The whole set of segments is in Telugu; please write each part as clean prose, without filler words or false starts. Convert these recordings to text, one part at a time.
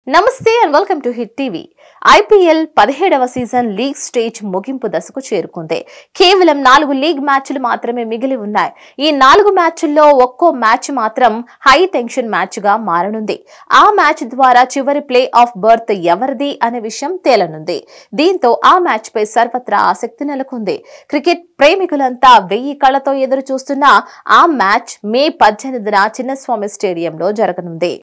నమస్తే and welcome to hit TV. IPL 17వ సీజన్ లీగ్ స్టేజ్ ముగింపు దశకు చేరుకుంది. కేవలం 4 లీగ్ మ్యాచ్లు మాత్రమే మిగిలి ఉన్నాయి. ఈ 4 మ్యాచ్ల్లో ఒక్కో మ్యాచ్ మాత్రం హై టెన్షన్ మ్యాచ్ గా మారనుంది. ఆ మ్యాచ్ ద్వారా చివరి ప్లే ఆఫ్ బర్త్ ఎవరిది అనే విషయం తేలనుంది. దీంతో ఆ మ్యాచ్ పై సర్వత్రా ఆసక్తి నెలకొంది. క్రికెట్ ప్రేమికులంతా 1000 కళ్లతో ఎదురు చూస్తున్న ఆ మ్యాచ్ మే 18న చిన్నస్వామి స్టేడియంలో జరగనుంది.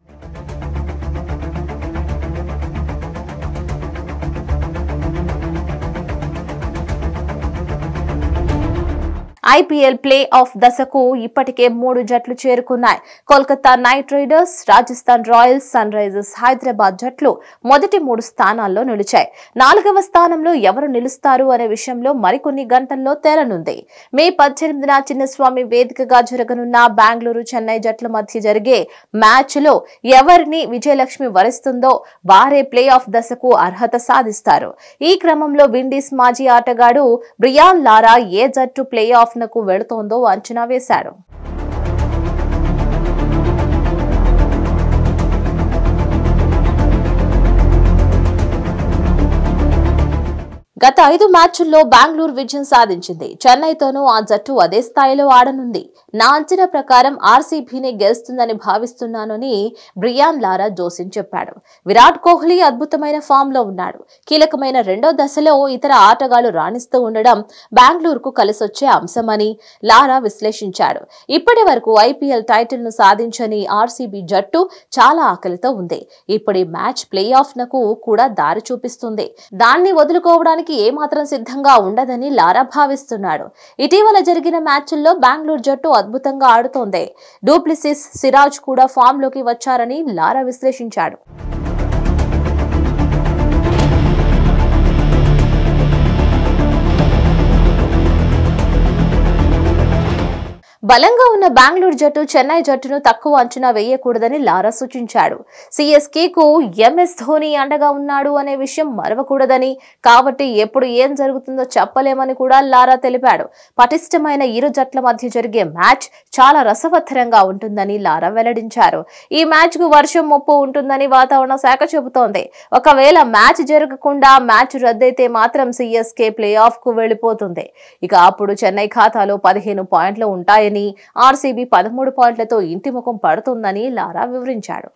ఐపీఎల్ ప్లే ఆఫ్ దశకు ఇప్పటికే 3 జట్లు చేరుకున్నాయి. Kolkata Knight Riders, Rajasthan Royals, Sunrisers Hyderabad జట్లు మొదటి 3 స్థానాల్లో నిలిచాయి. 4వ స్థానంలో ఎవరు నిలుస్తారు అనే విషయంలో మరికొన్ని గంటల్లో తేలనుంది. మే 18న చిన్నస్వామి వేదికగా జరగనున్న బెంగళూరు, చెన్నై జట్ల మధ్య జరిగే మ్యాచ్ లో ఎవరిని విజయలక్ష్మి వరిస్తుందో వారే ప్లే ఆఫ్ దశకు అర్హత సాధిస్తారు. ఈ క్రమంలో విండీస్ మాజీ ఆటగాడు బ్రియాన్ లారా ఏ జట్టు ప్లే ఆఫ్ కు వెళుతోందో అంచనా వేశాడు. గత 5 మ్యాచ్ల్లో బెంగళూరు విజయం సాధించింది. చెన్నైతోనూ ఆ జట్టు అదే స్థాయిలో ఆడనుంది. నా అంచనా ప్రకారం ఆర్సీబీనే గెలుస్తుందని భావిస్తున్నానని బ్రియాన్ లారా జోసిన్ చెప్పాడు. విరాట్ కోహ్లీ అద్భుతమైన ఫామ్ లో ఉన్నాడు. కీలకమైన 2వ దశలో ఇతర ఆటగాళ్లు రాణిస్తూ ఉండడం బెంగళూరుకు కలిసొచ్చే అంశమని లారా విశ్లేషించాడు. ఇప్పటి వరకు ఐపీఎల్ టైటిల్ ను సాధించని ఆర్సీబీ జట్టు చాలా ఆకలితో ఉంది. ఇప్పుడు ఈ మ్యాచ్ ప్లే ఆఫ్ నకు కూడా దారి చూపిస్తుంది. దాన్ని వదులుకోవడానికి ఏమాత్రం సిద్ధంగా ఉండదని లారా భావిస్తున్నాడు. ఇటీవల జరిగిన మ్యాచ్ల్లో బెంగళూరు జట్టు అద్భుతంగా ఆడుతోంది. డూప్లిసిస్, సిరాజ్ కూడా ఫామ్ లోకి వచ్చారని లారా విశ్లేషించాడు. బలంగా ఉన్న బెంగళూరు జట్టు చెన్నై జట్టును తక్కువ అంచనా వేయకూడదని లారా సూచించాడు. సిఎస్కేకు ఎంఎస్ ధోని అండగా ఉన్నాడు అనే విషయం మరవకూడదని, కాబట్టి ఎప్పుడు ఏం జరుగుతుందో చెప్పలేమని కూడా లారా తెలిపాడు. పటిష్టమైన ఇరు జట్ల మధ్య జరిగే మ్యాచ్ చాలా రసవత్తరంగా ఉంటుందని లారా వెల్లడించారు. ఈ మ్యాచ్ కు వర్షం ముప్పు ఉంటుందని వాతావరణ శాఖ చెబుతోంది. ఒకవేళ మ్యాచ్ జరగకుండా మ్యాచ్ రద్దయితే మాత్రం సిఎస్కే ప్లే ఆఫ్ కు వెళ్లిపోతుంది. ఇక అప్పుడు చెన్నై ఖాతాలో 15 పాయింట్లు ఉంటాయని, ఆర్సీబీ 13 పాయింట్లతో ఇంటి ముఖం పడుతుందని లారా వివరించాడు.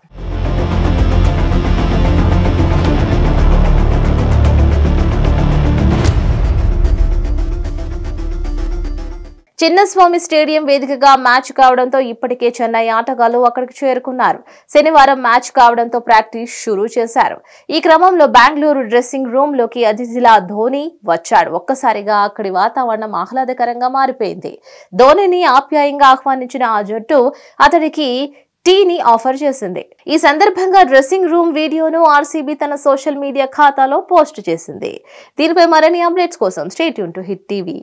చిన్నస్వామి స్టేడియం వేదికగా మ్యాచ్ కావడంతో ఇప్పటికే చెన్నై ఆటగాళ్లు అక్కడికి చేరుకున్నారు. శనివారం మ్యాచ్ కావడంతో ప్రాక్టీస్ షురూ చేశారు. ఈ క్రమంలో బెంగళూరు డ్రెస్సింగ్ రూమ్ లోకి అతిథిలా ధోని వచ్చాడు. ఒక్కసారిగా అక్కడి వాతావరణం ఆహ్లాదకరంగా మారిపోయింది. ధోనిని ఆప్యాయంగా ఆహ్వానించిన ఆ జట్టు అతడికి టీని ఆఫర్ చేసింది. ఈ సందర్భంగా డ్రెస్సింగ్ రూమ్ వీడియోను ఆర్సీబీ తన సోషల్ మీడియా ఖాతాలో పోస్ట్ చేసింది. దీనిపై మరిన్ని అప్డేట్స్ కోసం stay tune to hit TV.